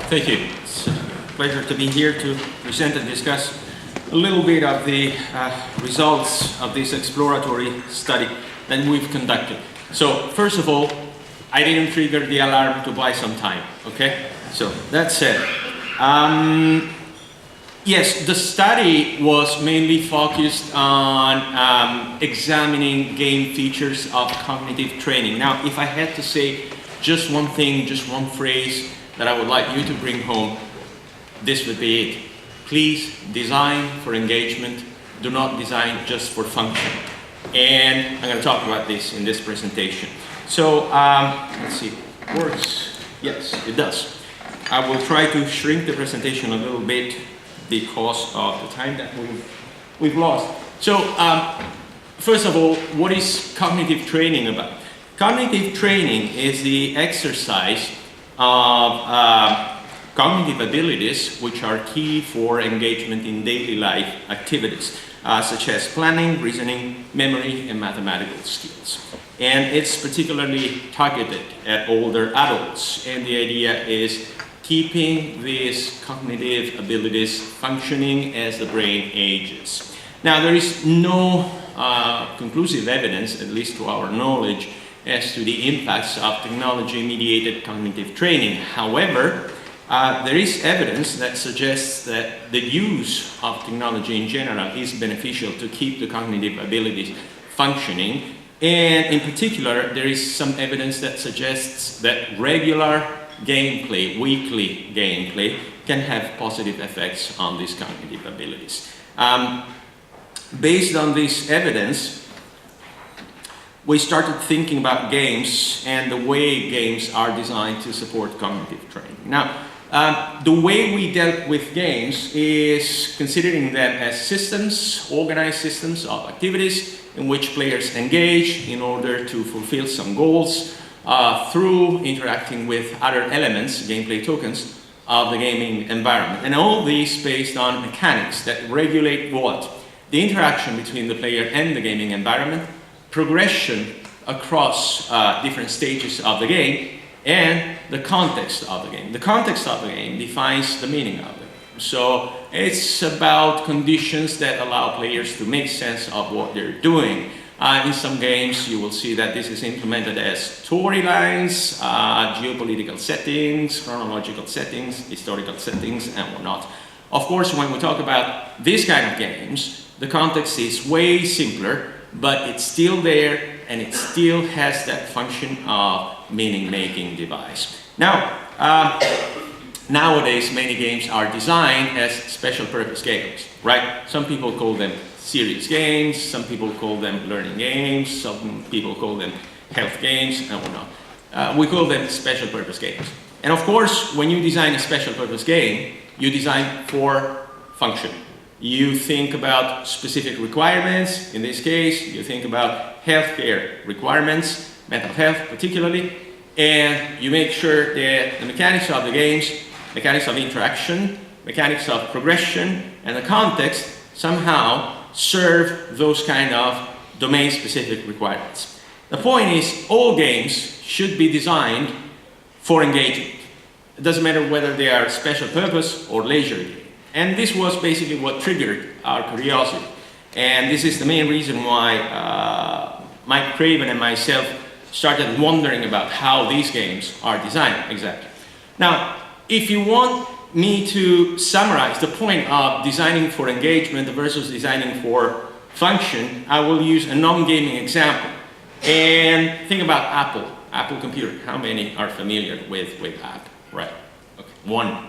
Thank you. It's a pleasure to be here to present and discuss a little bit of the results of this exploratory study that we've conducted. So, first of all, I didn't trigger the alarm to buy some time, okay? So, that said, yes, the study was mainly focused on examining game features of cognitive training. Now, if I had to say just one thing, just one phrase that I would like you to bring home, this would be it. Please design for engagement. Do not design just for function. And I'm going to talk about this in this presentation. So, let's see, works? Yes, it does. I will try to shrink the presentation a little bit because of the time that we've lost. So, first of all, what is cognitive training about? Cognitive training is the exercise of cognitive abilities which are key for engagement in daily life activities, such as planning, reasoning, memory, and mathematical skills. And it's particularly targeted at older adults. And the idea is keeping these cognitive abilities functioning as the brain ages. Now, there is no conclusive evidence, at least to our knowledge, as to the impacts of technology-mediated cognitive training. However, there is evidence that suggests that the use of technology in general is beneficial to keep the cognitive abilities functioning. And in particular, there is some evidence that suggests that regular gameplay, weekly gameplay, can have positive effects on these cognitive abilities. Based on this evidence, we started thinking about games and the way games are designed to support cognitive training. Now, the way we dealt with games is considering them as systems, organized systems of activities in which players engage in order to fulfill some goals through interacting with other elements, gameplay tokens, of the gaming environment. And all these based on mechanics that regulate what? The interaction between the player and the gaming environment, progression across different stages of the game, and the context of the game. The context of the game defines the meaning of it. So it's about conditions that allow players to make sense of what they're doing. In some games, you will see that this is implemented as storylines, geopolitical settings, chronological settings, historical settings, and whatnot. Of course, when we talk about this kind of games, the context is way simpler, but it's still there, and it still has that function of meaning-making device. Now, nowadays, many games are designed as special-purpose games, right? Some people call them serious games, some people call them learning games, some people call them health games, and whatnot. We call them special-purpose games. And of course, when you design a special-purpose game, you design for function. You think about specific requirements. In this case, you think about healthcare requirements, mental health particularly, and you make sure that the mechanics of the games, mechanics of interaction, mechanics of progression, and the context somehow serve those kind of domain-specific requirements. The point is, all games should be designed for engagement. It doesn't matter whether they are special purpose or leisure games. And this was basically what triggered our curiosity. And this is the main reason why Mike Craven and myself started wondering about how these games are designed exactly. Now, if you want me to summarize the point of designing for engagement versus designing for function, I will use a non-gaming example. And think about Apple computer. How many are familiar with Apple? Right, okay, one.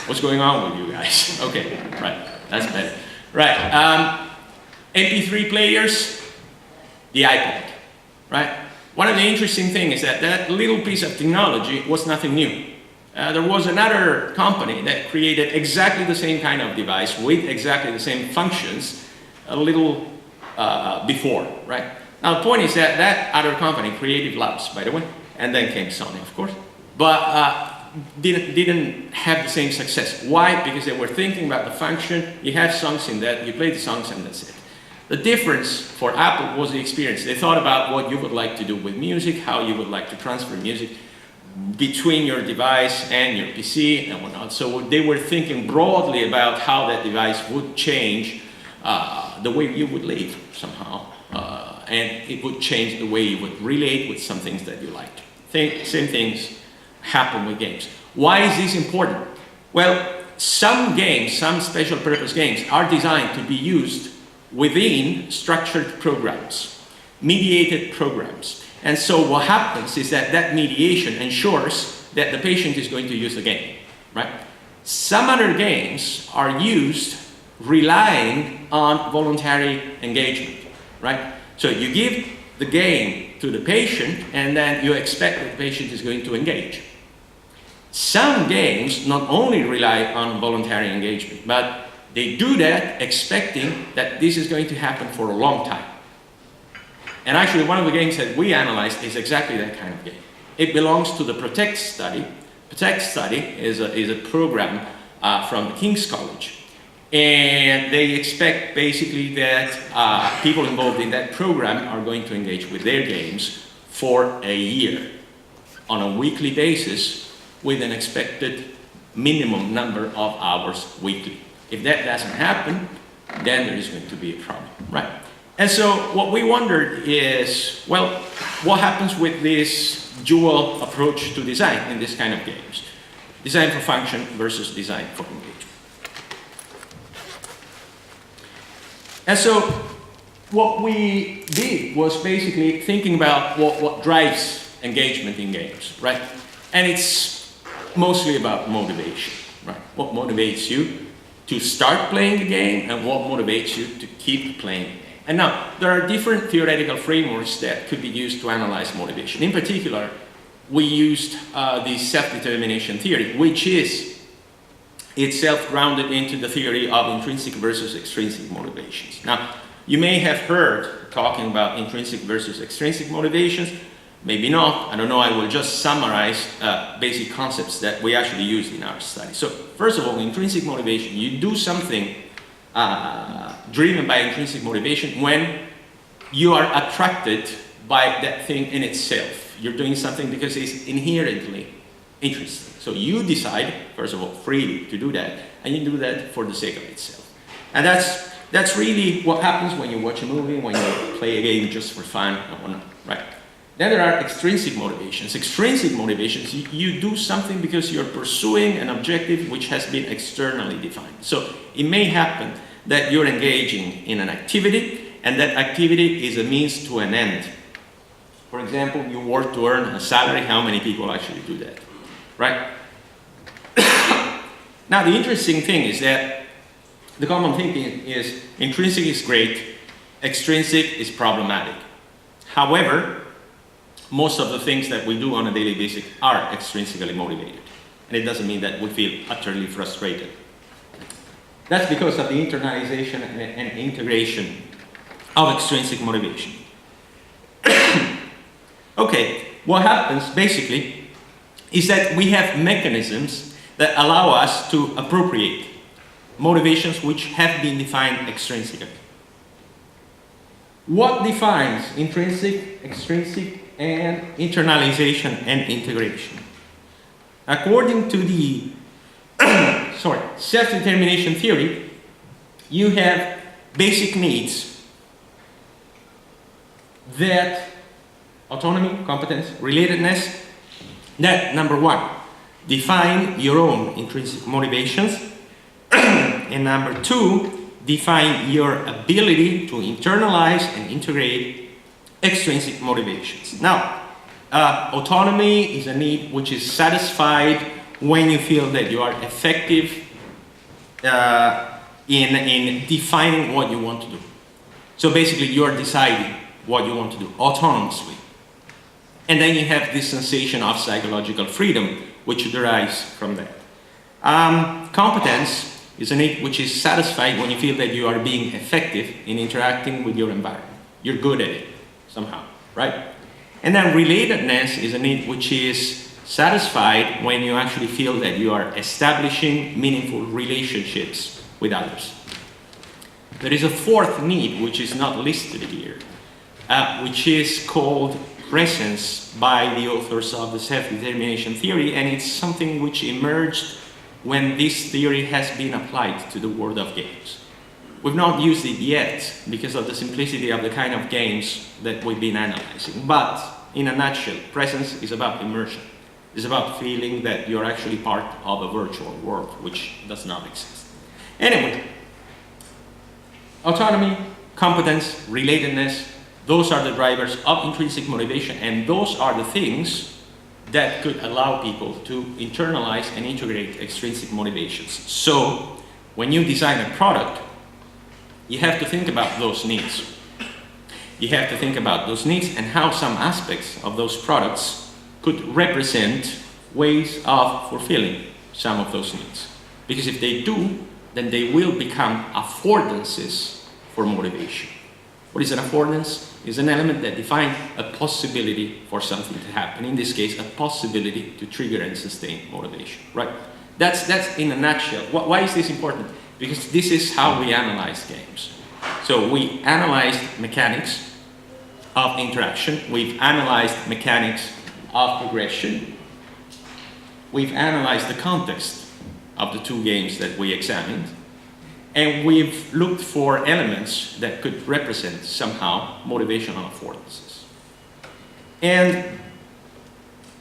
What's going on with you guys? Okay, right, that's better. Right, MP3 players, the iPad, right? One of the interesting things is that that little piece of technology was nothing new. There was another company that created exactly the same kind of device with exactly the same functions a little before, right? Now the point is that that other company, Creative Labs, by the way, and then came Sony, of course, but didn't have the same success. Why? Because they were thinking about the function. You have songs in that, you play the songs, and that's it. The difference for Apple was the experience. They thought about what you would like to do with music, how you would like to transfer music. between your device and your PC and whatnot. So they were thinking broadly about how that device would change the way you would live somehow. And it would change the way you would relate with some things that you liked. Same things happen with games. Why is this important? Well, some games, some special purpose games, are designed to be used within structured programs, mediated programs. And so what happens is that that mediation ensures that the patient is going to use the game, right? Some other games are used relying on voluntary engagement, right? So you give the game to the patient and then you expect that the patient is going to engage. Some games not only rely on voluntary engagement, but they do that expecting that this is going to happen for a long time. And actually one of the games that we analyzed is exactly that kind of game. It belongs to the PROTECT study. PROTECT study is a program from the King's College. And they expect basically that people involved in that program are going to engage with their games for a year on a weekly basis with an expected minimum number of hours weekly. If that doesn't happen, then there is going to be a problem, right? And so what we wondered is, well, what happens with this dual approach to design in this kind of games? Design for function versus design for engagement. And so what we did was basically thinking about what drives engagement in games, right? And it's mostly about motivation, right? What motivates you to start playing the game and what motivates you to keep playing the game. And now, there are different theoretical frameworks that could be used to analyze motivation. In particular, we used the self-determination theory, which is itself grounded into the theory of intrinsic versus extrinsic motivations. Now, you may have heard talking about intrinsic versus extrinsic motivations, maybe not, I don't know, I will just summarize basic concepts that we actually used in our study. So, first of all, intrinsic motivation, you do something driven by intrinsic motivation when you are attracted by that thing in itself. You're doing something because it's inherently interesting. So you decide, first of all, freely to do that, and you do that for the sake of itself. And that's really what happens when you watch a movie, when you play a game just for fun and whatnot, right? Then there are extrinsic motivations. Extrinsic motivations, you do something because you're pursuing an objective which has been externally defined. So it may happen that you're engaging in an activity, and that activity is a means to an end. For example, you work to earn a salary. How many people actually do that, right? Now, the interesting thing is that the common thinking is intrinsic is great, extrinsic is problematic. However, most of the things that we do on a daily basis are extrinsically motivated. And it doesn't mean that we feel utterly frustrated. That's because of the internalization and integration of extrinsic motivation. Okay, what happens basically is that we have mechanisms that allow us to appropriate motivations which have been defined extrinsically. What defines intrinsic, extrinsic, and internalization and integration? According to the self-determination theory, you have basic needs that autonomy, competence, relatedness, that, number one, define your own intrinsic motivations, and number two, define your ability to internalize and integrate extrinsic motivations. Now, autonomy is a need which is satisfied when you feel that you are effective in defining what you want to do. So basically, you are deciding what you want to do autonomously. And then you have this sensation of psychological freedom, which derives from that. Competence is a need which is satisfied when you feel that you are being effective in interacting with your environment. You're good at it somehow, right? And then relatedness is a need which is satisfied when you actually feel that you are establishing meaningful relationships with others. There is a fourth need which is not listed here, which is called presence by the authors of the self-determination theory, and it's something which emerged when this theory has been applied to the world of games. We've not used it yet because of the simplicity of the kind of games that we've been analyzing. But in a nutshell, presence is about immersion. It's about feeling that you're actually part of a virtual world, which does not exist. Anyway, autonomy, competence, relatedness, those are the drivers of intrinsic motivation, and those are the things that could allow people to internalize and integrate extrinsic motivations. So, when you design a product, you have to think about those needs. You have to think about those needs and how some aspects of those products could represent ways of fulfilling some of those needs. Because if they do, then they will become affordances for motivation. What is an affordance? It's an element that defines a possibility for something to happen. In this case, a possibility to trigger and sustain motivation, right? That's in a nutshell. Why is this important? Because this is how we analyze games. So we analyzed mechanics of interaction. We've analyzed mechanics of progression. We've analyzed the context of the two games that we examined. And we've looked for elements that could represent somehow motivational affordances. And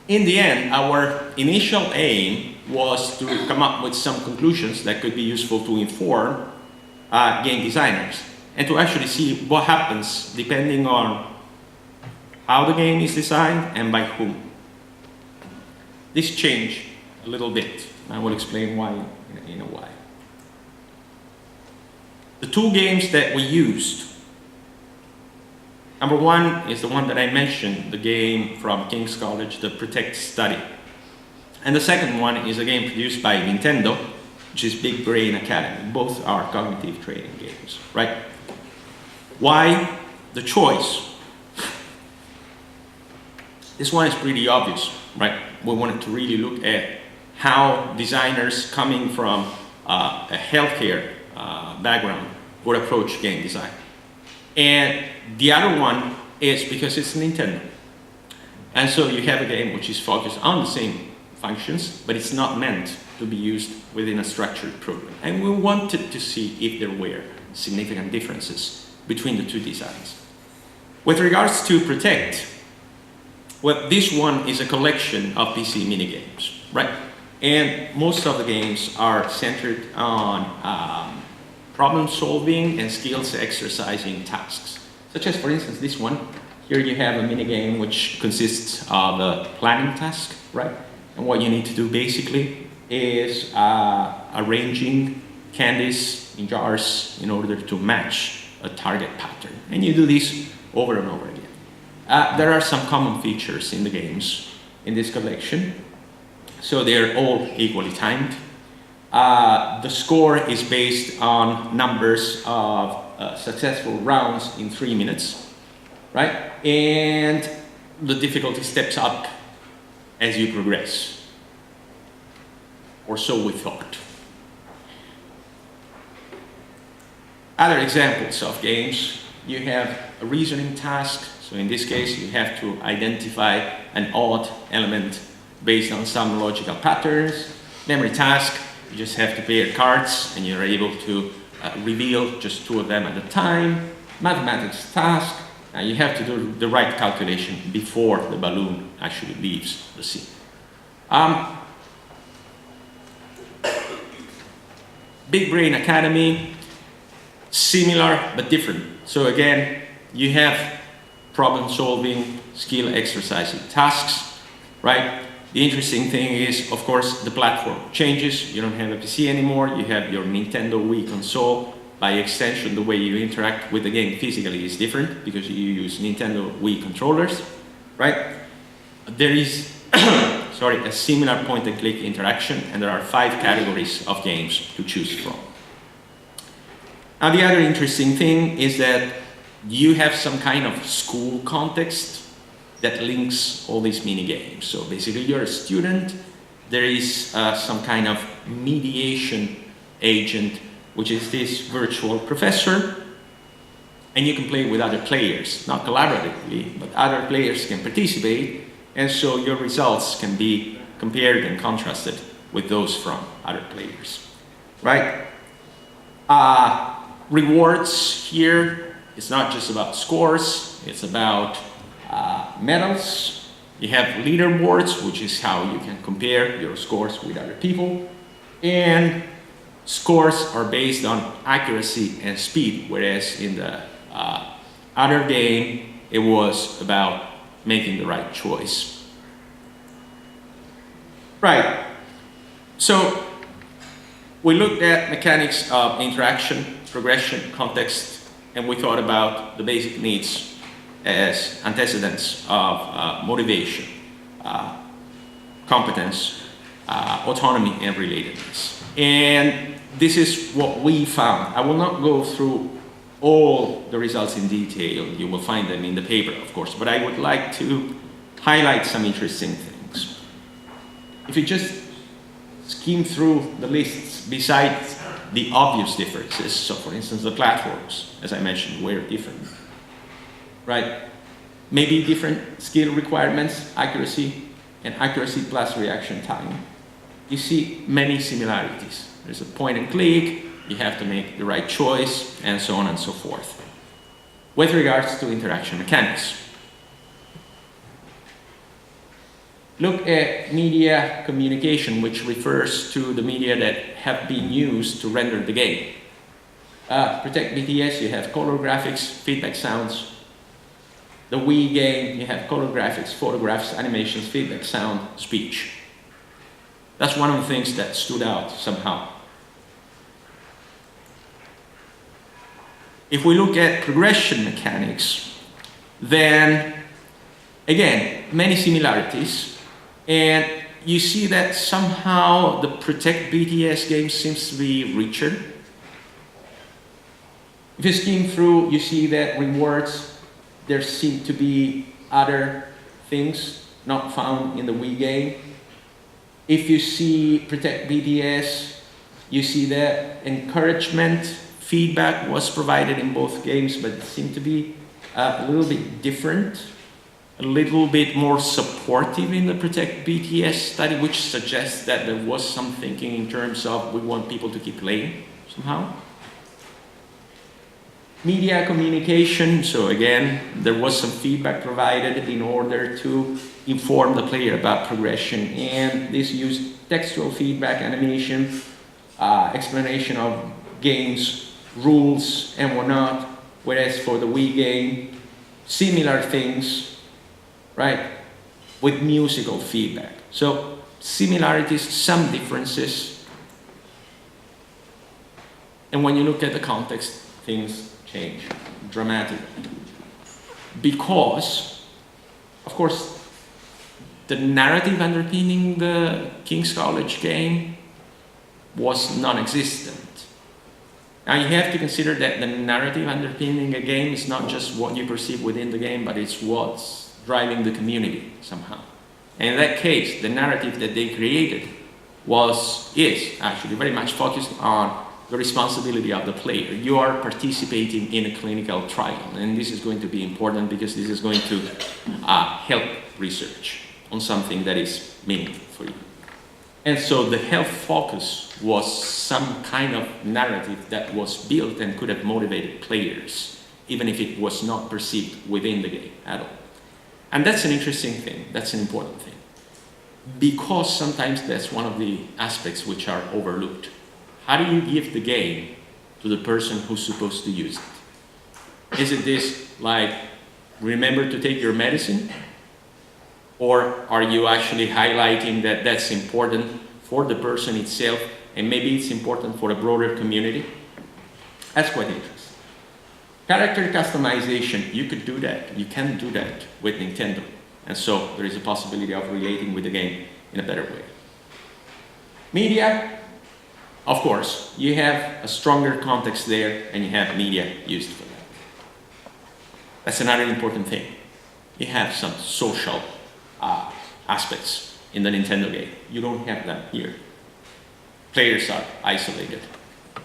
in the end, our initial aim was to come up with some conclusions that could be useful to inform game designers and to actually see what happens depending on how the game is designed and by whom. This changed a little bit. I will explain why in a while. The two games that we used, number one is the one that I mentioned, the game from King's College, the Protect Study. And the second one is a game produced by Nintendo, which is Big Brain Academy. Both are cognitive training games, right? Why the choice? This one is pretty obvious, right? We wanted to really look at how designers coming from a healthcare background would approach game design. And the other one is because it's Nintendo. And so you have a game which is focused on the same functions, but it's not meant to be used within a structured program. And we wanted to see if there were significant differences between the two designs. With regards to Protect, well, this one is a collection of PC minigames, right? And most of the games are centered on problem solving and skills exercising tasks. Such as, for instance, this one. Here you have a minigame which consists of a planning task, right? And what you need to do basically is arranging candies in jars in order to match a target pattern. And you do this over and over again. There are some common features in the games in this collection. So they're all equally timed. The score is based on numbers of successful rounds in 3 minutes, right? And the difficulty steps up as you progress. Or so we thought. Other examples of games, you have a reasoning task. So in this case, you have to identify an odd element based on some logical patterns. Memory task, you just have to pair cards and you're able to reveal just 2 of them at a time. Mathematics task, you have to do the right calculation before the balloon actually leaves the scene. Big Brain Academy, similar but different. So again, you have problem solving, skill exercising tasks, right? The interesting thing is, of course, the platform changes. You don't have a PC anymore. You have your Nintendo Wii console. By extension, the way you interact with the game physically is different because you use Nintendo Wii controllers, right? There is a similar point-and-click interaction, and there are 5 categories of games to choose from. Now, the other interesting thing is that you have some kind of school context that links all these mini games. So basically, you're a student. There is some kind of mediation agent, which is this virtual professor. and you can play with other players, not collaboratively, but other players can participate, and so your results can be compared and contrasted with those from other players, right? Rewards here, it's not just about scores, it's about medals. You have leaderboards, which is how you can compare your scores with other people, and scores are based on accuracy and speed, whereas in the other game, it was about making the right choice. Right, so we looked at mechanics of interaction, progression, context, and we thought about the basic needs as antecedents of motivation, competence, autonomy, and relatedness. And this is what we found. I will not go through all the results in detail. You will find them in the paper, of course, but I would like to highlight some interesting things. If you just skim through the lists besides the obvious differences, so for instance, the platforms, as I mentioned, were different, right? Maybe different skill requirements, accuracy, and accuracy plus reaction time. You see many similarities. There's a point and click, you have to make the right choice, and so on and so forth. With regards to interaction mechanics, look at media communication, which refers to the media that have been used to render the game. Protect BTS, you have color graphics, feedback sounds. The Wii game, you have color graphics, photographs, animations, feedback sound, speech. That's one of the things that stood out somehow. If we look at progression mechanics, then again, many similarities, and you see that somehow the Protect BTS game seems to be richer. If you skim through, you see that rewards, there seem to be other things not found in the Wii game. If you see Protect BTS, you see that encouragement, feedback was provided in both games, but it seemed to be a little bit different, a little bit more supportive in the Protect BTS study, which suggests that there was some thinking in terms of we want people to keep playing somehow. Media communication, so again, there was some feedback provided in order to inform the player about progression, and this used textual feedback, animation, explanation of games, rules, and whatnot, whereas for the Wii game, similar things, right, with musical feedback. So similarities, some differences, and when you look at the context, things change dramatically. Because, of course, the narrative underpinning the King's College game was non-existent. Now you have to consider that the narrative underpinning a game is not just what you perceive within the game, but it's what's driving the community somehow. And in that case, the narrative that they created is actually very much focused on the responsibility of the player. You are participating in a clinical trial, and this is going to be important because this is going to help research on something that is meaningful for you. And so the health focus was some kind of narrative that was built and could have motivated players, even if it was not perceived within the game at all. And that's an interesting thing, that's an important thing, because sometimes that's one of the aspects which are overlooked. How do you give the game to the person who's supposed to use it? Is it this like, remember to take your medicine? Or are you actually highlighting that that's important for the person itself, and maybe it's important for a broader community? That's quite interesting. Character customization, you could do that. You can do that with Nintendo. And so there is a possibility of relating with the game in a better way. Media, of course, you have a stronger context there, and you have media used for that. That's another important thing. You have some social aspects in the Nintendo game. You don't have them here. Players are isolated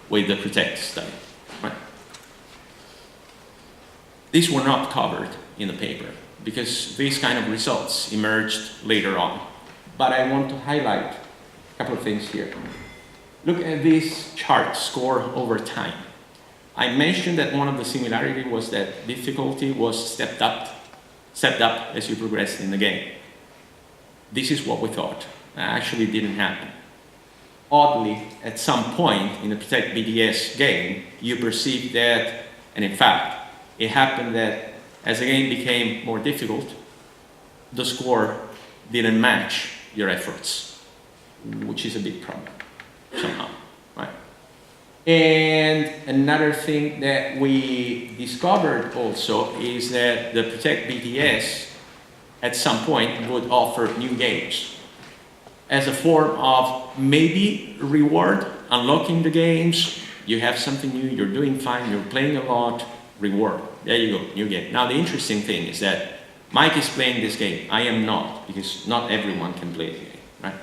with the Protect study. Right? These were not covered in the paper because these kind of results emerged later on. But I want to highlight a couple of things here. Look at this chart, score over time. I mentioned that one of the similarities was that difficulty was stepped up as you progressed in the game. This is what we thought. Actually didn't happen. Oddly, at some point in the Protect BTS game, you perceived that, and in fact, it happened that as the game became more difficult, the score didn't match your efforts, which is a big problem somehow, right? And another thing that we discovered also is that the Protect BTS at some point would offer new games as a form of maybe reward, unlocking the games, you have something new, you're doing fine, you're playing a lot, reward. There you go, new game. Now the interesting thing is that Mike is playing this game. I am not, because not everyone can play the game, right?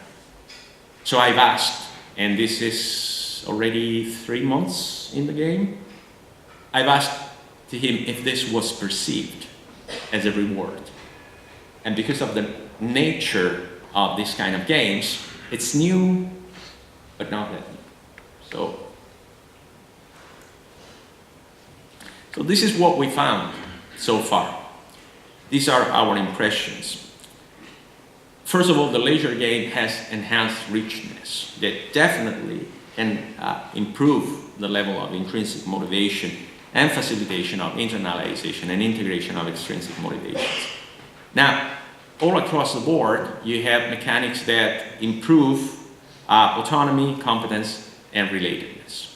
So I've asked, and this is already 3 months in the game, I've asked to him if this was perceived as a reward. And because of the nature of this kind of games, it's new, but not that new. So this is what we found so far. These are our impressions. First of all, the leisure game has enhanced richness that definitely can improve the level of intrinsic motivation and facilitation of internalization and integration of extrinsic motivations. Now, all across the board, you have mechanics that improve autonomy, competence, and relatedness.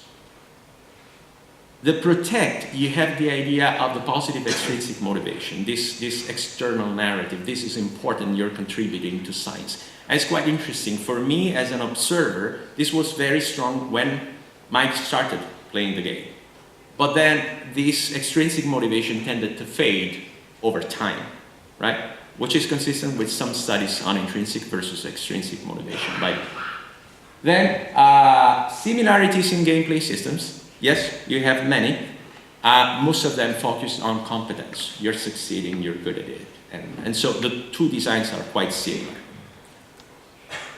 The Protect, you have the idea of the positive extrinsic motivation, this external narrative. This is important, you're contributing to science. And it's quite interesting. For me, as an observer, this was very strong when Mike started playing the game. But then this extrinsic motivation tended to fade over time, right? Which is consistent with some studies on intrinsic versus extrinsic motivation. Right? Then, similarities in gameplay systems. Yes, you have many. Most of them focus on competence. You're succeeding, you're good at it. And so the two designs are quite similar.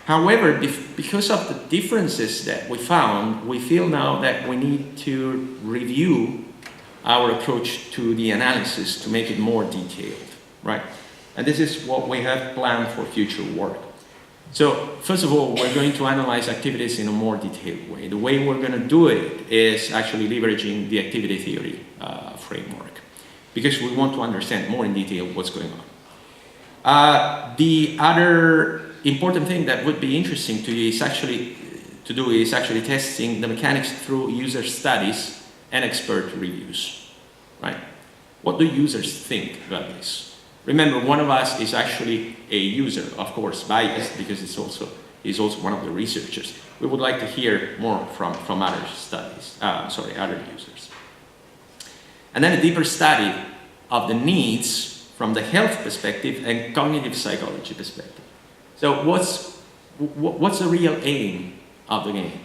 However, because of the differences that we found, we feel now that we need to review our approach to the analysis to make it more detailed, right? And this is what we have planned for future work. So, first of all, we're going to analyze activities in a more detailed way. The way we're going to do it is actually leveraging the activity theory framework, because we want to understand more in detail what's going on. The other important thing that would be interesting to you is actually testing the mechanics through user studies and expert reviews, right? What do users think about this? Remember, one of us is actually a user, of course, biased, because he's also one of the researchers. We would like to hear more from other studies, other users. And then a deeper study of the needs from the health perspective and cognitive psychology perspective. So what's the real aim of the game?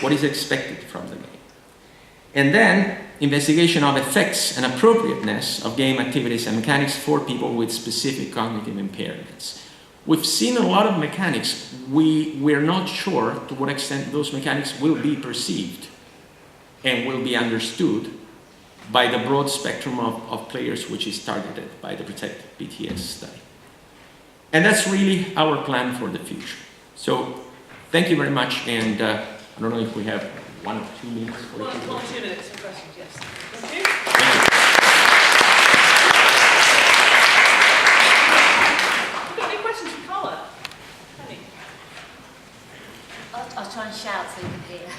What is expected from the game? And then investigation of effects and appropriateness of game activities and mechanics for people with specific cognitive impairments. We've seen a lot of mechanics. We're not sure to what extent those mechanics will be perceived and will be understood by the broad spectrum of players which is targeted by the Protect BTS study. And that's really our plan for the future. So thank you very much, and I don't know if we have 1 or 2 minutes for One or 2 minutes for questions, yes. Thank you. Have you got any questions for Carla? Penny? I'll try and shout so you can hear.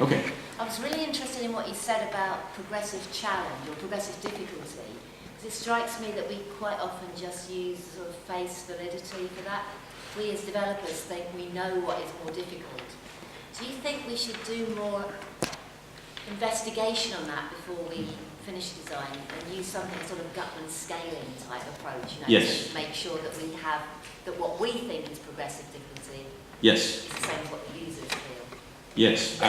Okay. I was really interested in what you said about progressive challenge or progressive difficulty, because it strikes me that we quite often just use sort of face validity for that. We as developers think we know what is more difficult. Do you think we should do more investigation on that before we finish design and use something sort of Gutman scaling type approach? Yes. To make sure that we have that what we think is progressive difficulty Yes. is the same as what the users feel. Yes.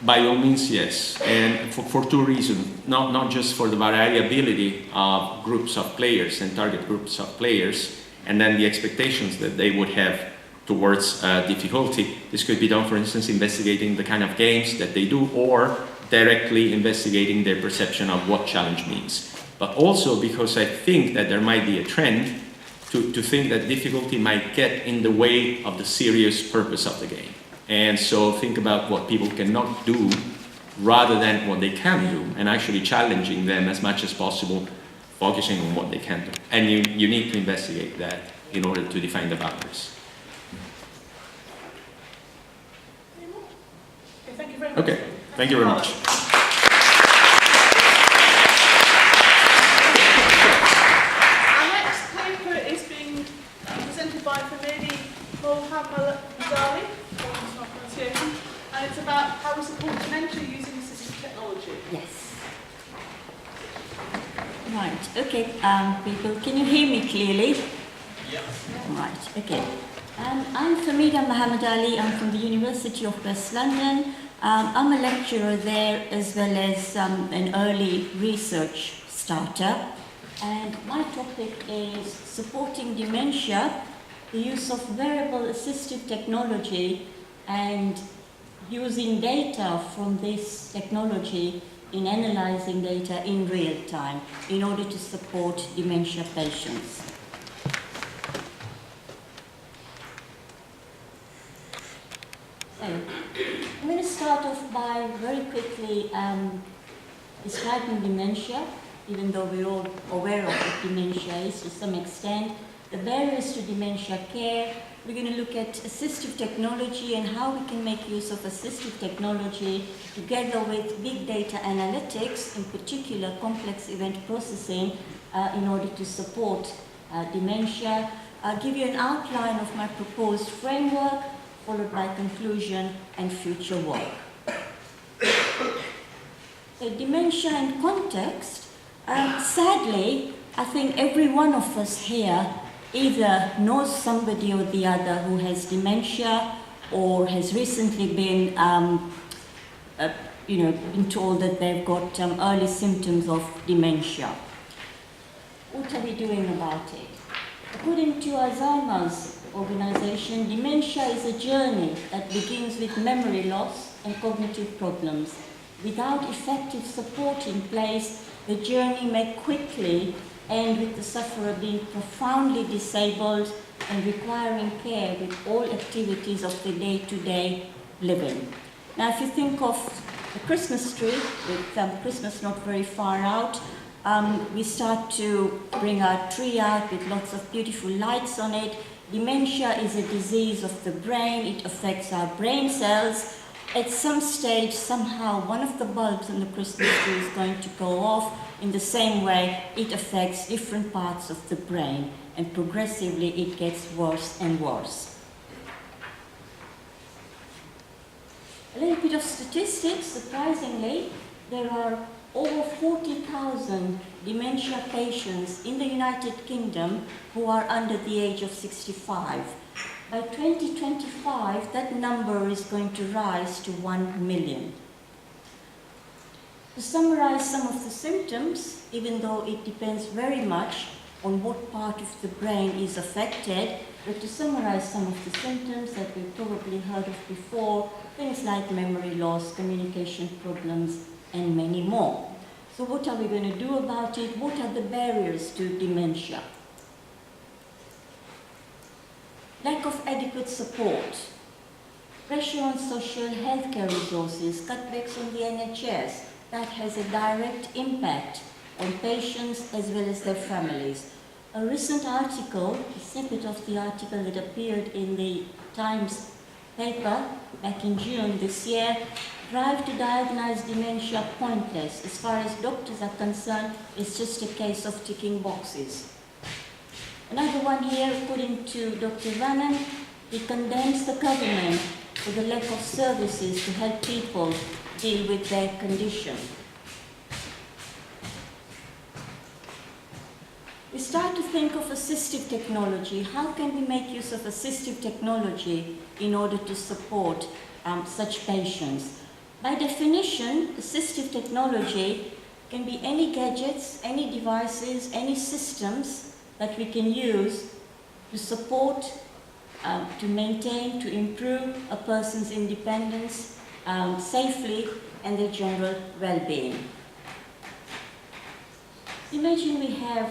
By all means, yes, and for two reasons. Not just for the variability of groups of players and target groups of players, and then the expectations that they would have towards difficulty. This could be done, for instance, investigating the kind of games that they do, or directly investigating their perception of what challenge means. But also because I think that there might be a trend to think that difficulty might get in the way of the serious purpose of the game. And so think about what people cannot do rather than what they can do, and actually challenging them as much as possible, focusing on what they can do. And you need to investigate that in order to define the boundaries. Okay, thank you very much. Okay, thank you very much. Our next paper is being presented by Family Mohammadali, pronunciation, and it's about how we support dementia using assistive technology. Yes. Right, okay, people, can you hear me clearly? Yeah. Right, okay. I'm Famida Muhammad Ali. I'm from the University of West London. I'm a lecturer there as well as an early research starter. And my topic is supporting dementia, the use of wearable assistive technology and using data from this technology in analyzing data in real time in order to support dementia patients. So, I'm going to start off by very quickly describing dementia, even though we're all aware of what dementia is to some extent. The barriers to dementia care. We're going to look at assistive technology and how we can make use of assistive technology together with big data analytics, in particular complex event processing, in order to support dementia. I'll give you an outline of my proposed framework, followed by conclusion and future work. So dementia in context. Sadly, I think every one of us here either knows somebody or the other who has dementia or has recently been, been told that they've got early symptoms of dementia. What are we doing about it? According to Alzheimer's organization, dementia is a journey that begins with memory loss and cognitive problems. Without effective support in place, the journey may quickly end with the sufferer being profoundly disabled and requiring care with all activities of the day-to-day living. Now, if you think of the Christmas tree, with Christmas not very far out, we start to bring our tree out with lots of beautiful lights on it. Dementia is a disease of the brain. It affects our brain cells. At some stage, somehow, one of the bulbs on the Christmas tree is going to go off. In the same way, it affects different parts of the brain, and progressively it gets worse and worse. A little bit of statistics. Surprisingly, there are over 40,000 dementia patients in the United Kingdom who are under the age of 65. By 2025, that number is going to rise to 1 million. To summarize some of the symptoms, even though it depends very much on what part of the brain is affected, but to summarize some of the symptoms that we've probably heard of before, things like memory loss, communication problems, and many more. So what are we going to do about it? What are the barriers to dementia? Lack of adequate support, pressure on social healthcare resources, cutbacks on the NHS, that has a direct impact on patients as well as their families. A recent article, a snippet of the article that appeared in the Times paper back in June this year, drive to diagnose dementia pointless. As far as doctors are concerned, it's just a case of ticking boxes. Another one here, according to Dr. Vannan, he condemns the government for the lack of services to help people deal with their condition. We start to think of assistive technology. How can we make use of assistive technology in order to support such patients? By definition, assistive technology can be any gadgets, any devices, any systems that we can use to support, to maintain, to improve a person's independence safely and their general well-being. Imagine we have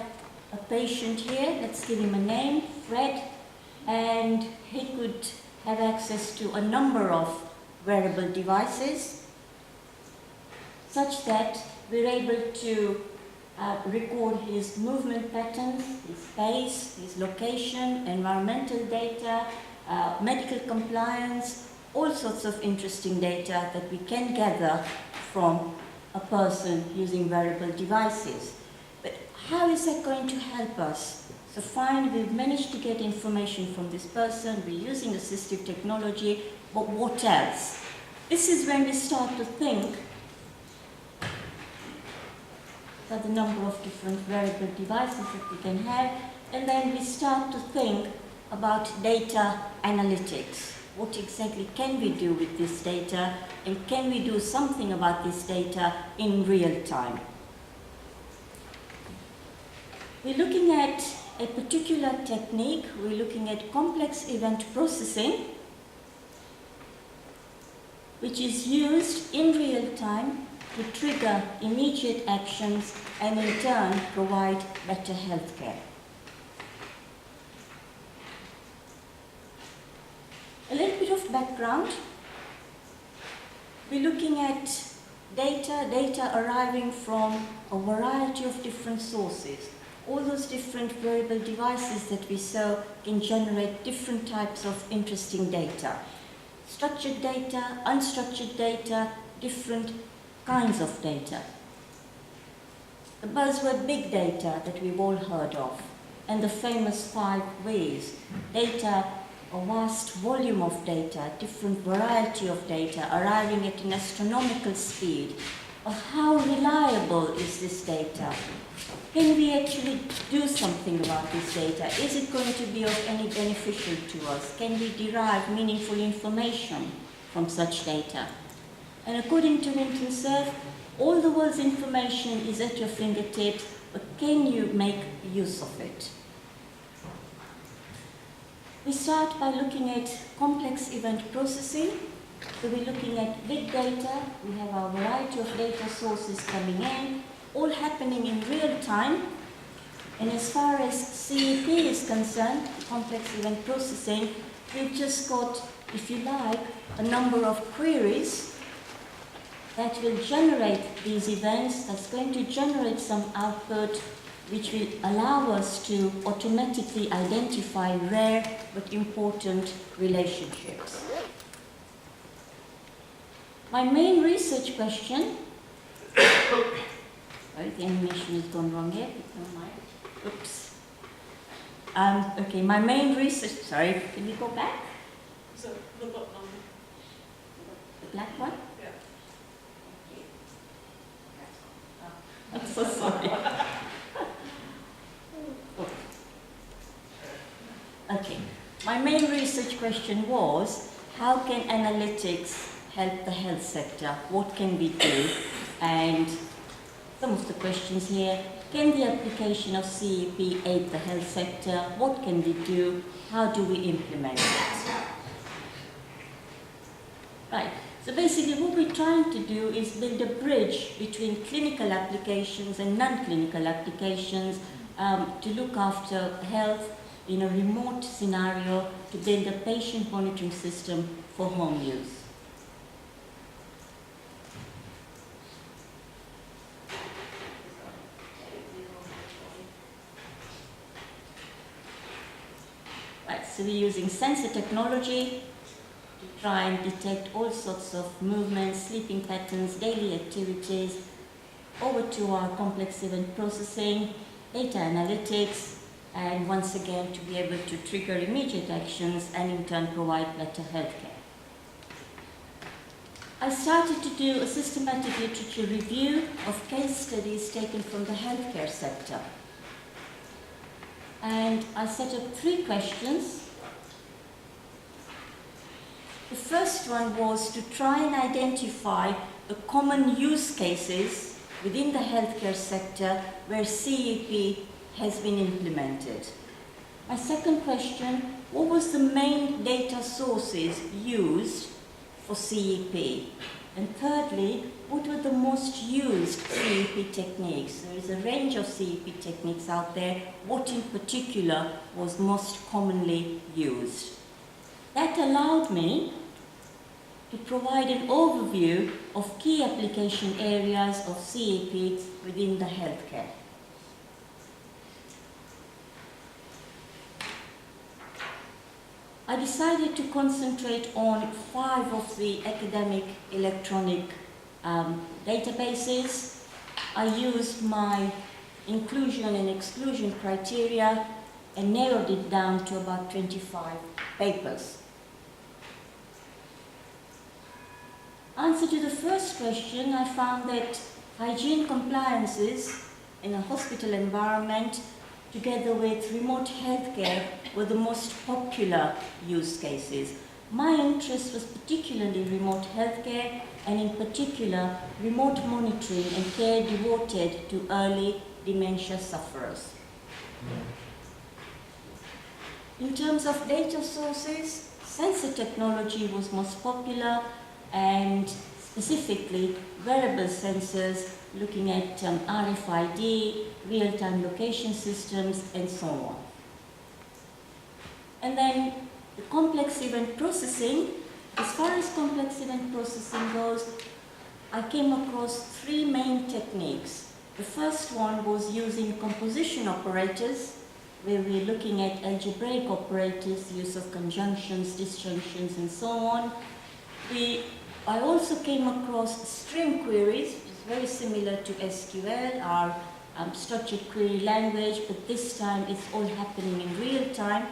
a patient here, let's give him a name, Fred, and he could have access to a number of wearable devices such that we're able to record his movement patterns, his pace, his location, environmental data, medical compliance, all sorts of interesting data that we can gather from a person using wearable devices. But how is that going to help us? So fine, we've managed to get information from this person, we're using assistive technology, but what else? This is when we start to think about the number of different wearable devices that we can have, and then we start to think about data analytics. What exactly can we do with this data, and can we do something about this data in real time? We're looking at a particular technique, we're looking at complex event processing, which is used in real time to trigger immediate actions and in turn provide better healthcare. A little bit of background. We're looking at data arriving from a variety of different sources. All those different wearable devices that we saw can generate different types of interesting data. Structured data, unstructured data, different kinds of data. The buzzword big data that we've all heard of, and the famous 5 ways. Data, a vast volume of data, different variety of data, arriving at an astronomical speed. How reliable is this data? Can we actually do something about this data? Is it going to be of any beneficial to us? Can we derive meaningful information from such data? And according to Winton Cerf, all the world's information is at your fingertips, but can you make use of it? We start by looking at complex event processing. So we're looking at big data. We have a variety of data sources coming in, all happening in real time. And as far as CEP is concerned, complex event processing, we've just got, if you like, a number of queries that will generate these events, that's going to generate some output which will allow us to automatically identify rare but important relationships. My main research question, sorry, the animation has gone wrong here, oops. Okay, my main research, sorry, can we go back? So, the button on The black one? yeah. I'm so sorry. Okay, my main research question was, how can analytics help the health sector? What can we do? And some of the questions here, can the application of CEP aid the health sector? What can we do? How do we implement it? Right, so basically what we're trying to do is build a bridge between clinical applications and non-clinical applications to look after health in a remote scenario, to build a patient monitoring system for home use. Right, so we're using sensor technology to try and detect all sorts of movements, sleeping patterns, daily activities, over to our complex event processing, data analytics, and once again to be able to trigger immediate actions and in turn provide better healthcare. I started to do a systematic literature review of case studies taken from the healthcare sector. And I set up 3 questions. The first one was to try and identify the common use cases within the healthcare sector where CEP has been implemented. My second question, what was the main data sources used for CEP? And thirdly, what were the most used CEP techniques? There is a range of CEP techniques out there. What in particular was most commonly used? That allowed me to provide an overview of key application areas of CEP within the healthcare. I decided to concentrate on 5 of the academic electronic databases. I used my inclusion and exclusion criteria and narrowed it down to about 25 papers. Answer to the first question, I found that hygiene compliances in a hospital environment together with remote healthcare were the most popular use cases. My interest was particularly remote healthcare and in particular remote monitoring and care devoted to early dementia sufferers. In terms of data sources, sensor technology was most popular, and specifically wearable sensors looking at RFID, real-time location systems, and so on. And then the complex event processing. As far as complex event processing goes, I came across 3 main techniques. The first one was using composition operators, where we're looking at algebraic operators, use of conjunctions, disjunctions, and so on. I also came across string queries, which is very similar to SQL, our structured query language, but this time it's all happening in real time,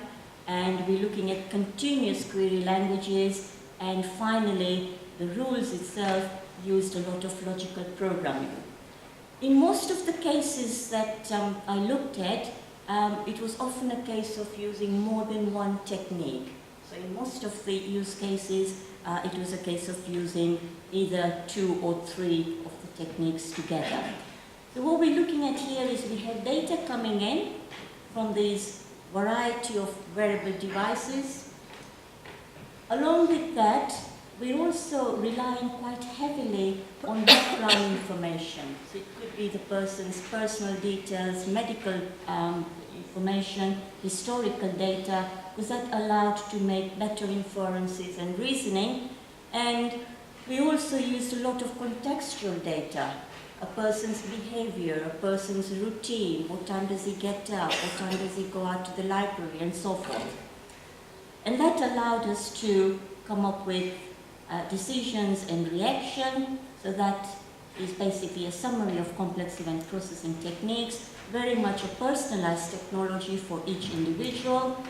and we're looking at continuous query languages, and finally the rules itself used a lot of logical programming. In most of the cases that I looked at, it was often a case of using more than one technique. So in most of the use cases, it was a case of using either 2 or 3 of the techniques together. So what we're looking at here is we have data coming in from these variety of wearable devices. Along with that, we're also relying quite heavily on background information. So it could be the person's personal details, medical information, historical data, because that allowed to make better inferences and reasoning. And we also used a lot of contextual data, a person's behavior, a person's routine, what time does he get up, what time does he go out to the library, and so forth. And that allowed us to come up with decisions and reaction. So that is basically a summary of complex event processing techniques, very much a personalized technology for each individual.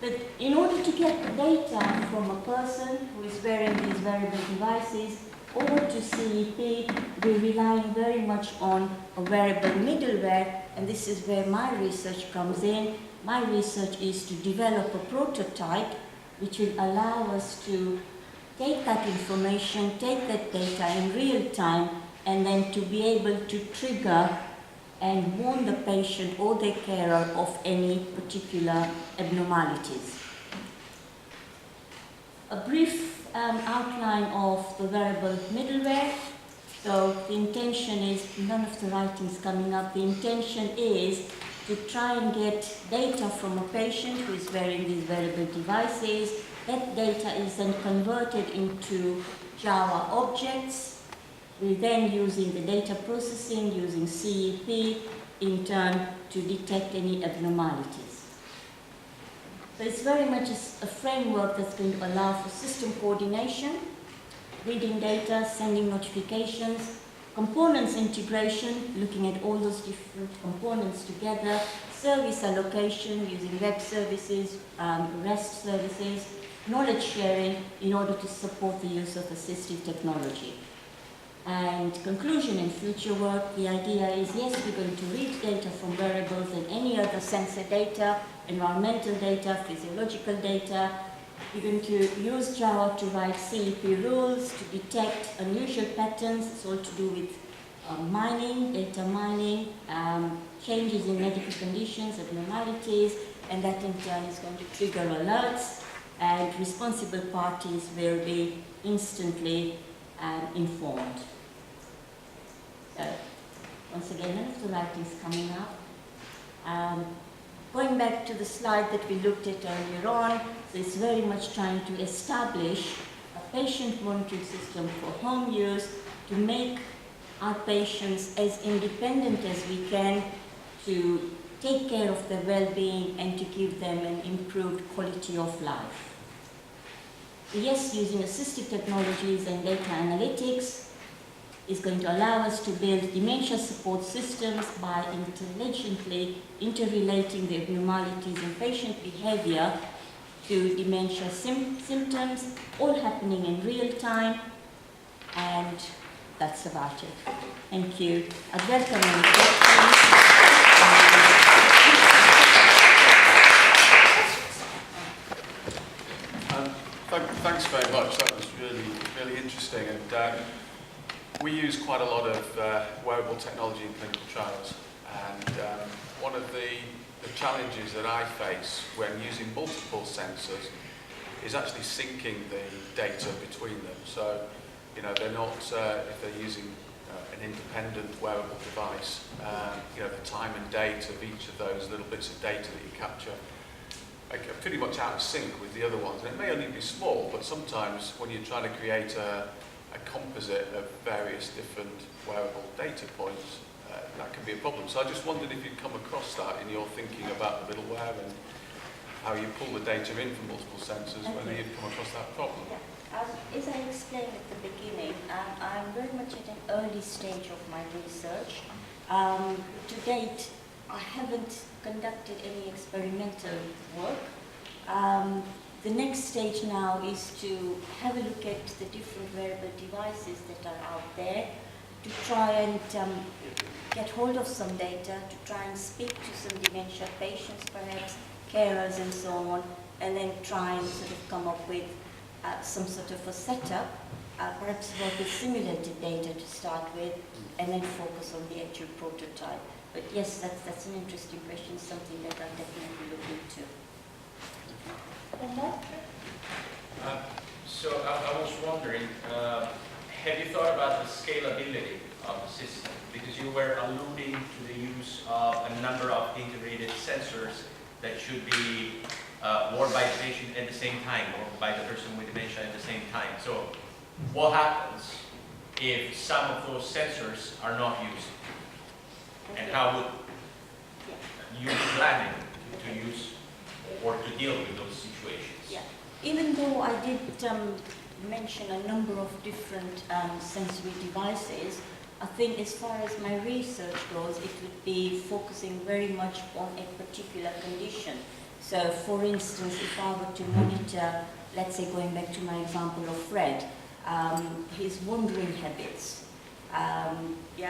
But in order to get the data from a person who is wearing these wearable devices over to CEP, we're relying very much on a wearable middleware, and this is where my research comes in. My research is to develop a prototype which will allow us to take that information, take that data in real time, and then to be able to trigger and warn the patient or their carer of any particular abnormalities. A brief outline of the wearable middleware. So the intention is, none of the writing's coming up, the intention is to try and get data from a patient who is wearing these wearable devices. That data is then converted into Java objects. We're then using the data processing, using CEP in turn to detect any abnormalities. So it's very much a framework that's going to allow for system coordination, reading data, sending notifications, components integration, looking at all those different components together, service allocation using web services, REST services, knowledge sharing in order to support the use of assistive technology. And conclusion in future work, the idea is, yes, we're going to read data from wearables and any other sensor data, environmental data, physiological data, You're going to use Java to write CEP rules, to detect unusual patterns. It's all to do with mining, data mining, changes in medical conditions, abnormalities, and that in turn is going to trigger alerts, and responsible parties will be instantly informed. So, once again, none of the writing's coming up. Going back to the slide that we looked at earlier on, so it's very much trying to establish a patient monitoring system for home use to make our patients as independent as we can, to take care of their well-being and to give them an improved quality of life. Yes, using assistive technologies and data analytics is going to allow us to build dementia support systems by intelligently interrelating the abnormalities in patient behavior to dementia symptoms, all happening in real time, and that's about it. Thank you. I'd welcome any questions. Thanks very much. That was really interesting. And we use quite a lot of wearable technology in clinical trials. And one of the challenges that I face when using multiple sensors is actually syncing the data between them. So, you know, they're not, if they're using an independent wearable device, you know, the time and date of each of those little bits of data that you capture are pretty much out of sync with the other ones. And it may only be small, but sometimes when you're trying to create a composite of various different wearable data points, that can be a problem. So I just wondered if you'd come across that in your thinking about the middleware and how you pull the data in from multiple sensors, whether you've come across that problem. Yeah. As I explained at the beginning, I'm very much at an early stage of my research. To date, I haven't conducted any experimental work. The next stage now is to have a look at the different wearable devices that are out there, to try and get hold of some data, to try and speak to some dementia patients, perhaps carers and so on, and then try and sort of come up with some sort of a setup, perhaps work with simulated data to start with, and then focus on the actual prototype. But yes, that's an interesting question, something that I'll definitely look into. So I was wondering, have you thought about the scalability of the system? Because you were alluding to the use of a number of integrated sensors that should be worn by the patient at the same time, or by the person with dementia at the same time. So what happens if some of those sensors are not used? And how would you be planning to use or to deal with those situations? Yeah. Even though I did mention a number of different sensory devices, I think as far as my research goes, it would be focusing very much on a particular condition. So, for instance, if I were to monitor, let's say going back to my example of Fred, his wandering habits,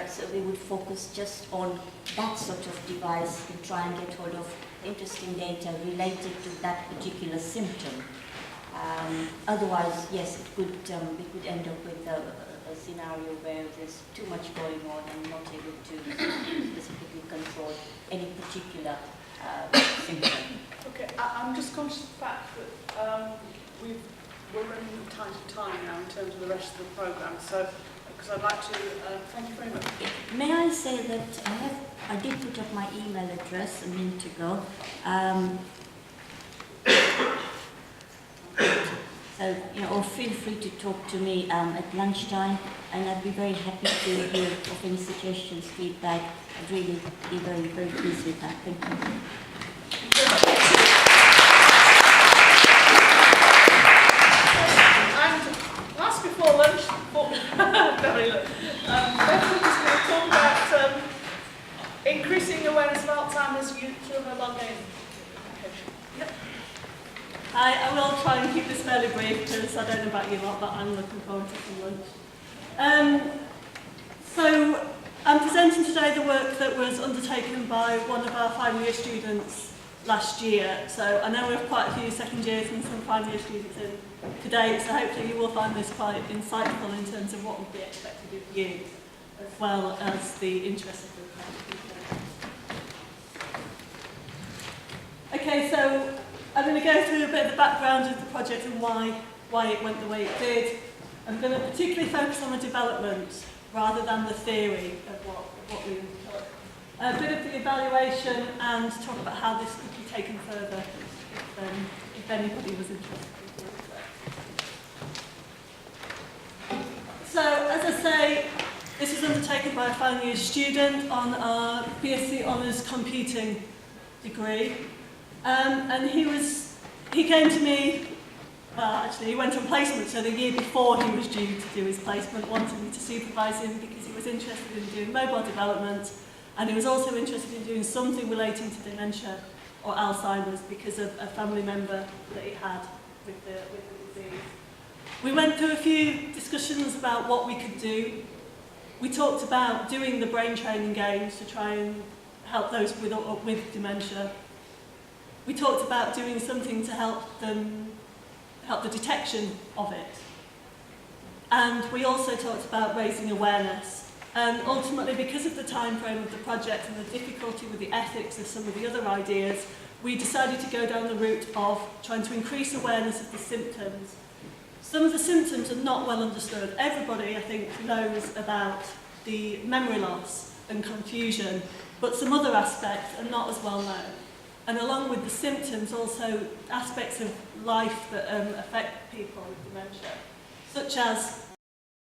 so we would focus just on that sort of device to try and get hold of interesting data related to that particular symptom. Otherwise, yes, we could end up with a scenario where there's too much going on and not able to specifically control any particular symptom. Okay, I'm just conscious of the fact that we're running tight for time now in terms of the rest of the programme, so because I'd like to thank you very much. May I say that I did put up my email address a minute ago. So, or feel free to talk to me at lunchtime, and I'd be very happy to hear of any suggestions, feedback. I'd really be very, very pleased with that. Thank you. And last before lunch, very low. Bethany is going to talk about increasing awareness of Alzheimer's through mobile gaming. Yep. I will try and keep this fairly brief because I don't know about you lot, but I'm looking forward to some lunch. So I'm presenting today the work that was undertaken by one of our final year students last year. So I know we have quite a few second years and some final year students in today, so hopefully you will find this quite insightful in terms of what would be expected of you, as well as the interest of the people. Okay, so I'm going to go through a bit of the background of the project and why it went the way it did. I'm going to particularly focus on the development rather than the theory of what we undertook. A bit of the evaluation and talk about how this could be taken further if anybody was interested in doing so. So, as I say, this was undertaken by a final year student on our BSc Honours Computing degree. And he came to me, well actually he went on placement, so the year before he was due to do his placement, wanted me to supervise him because he was interested in doing mobile development, and he was also interested in doing something relating to dementia or Alzheimer's because of a family member that he had with the disease. We went through a few discussions about what we could do. We talked about doing the brain training games to try and help those with dementia. We talked about doing something to help the detection of it. And we also talked about raising awareness. And ultimately, because of the time frame of the project and the difficulty with the ethics of some of the other ideas, we decided to go down the route of trying to increase awareness of the symptoms. Some of the symptoms are not well understood. Everybody, I think, knows about the memory loss and confusion, but some other aspects are not as well known. And along with the symptoms, also aspects of life that affect people with dementia, such as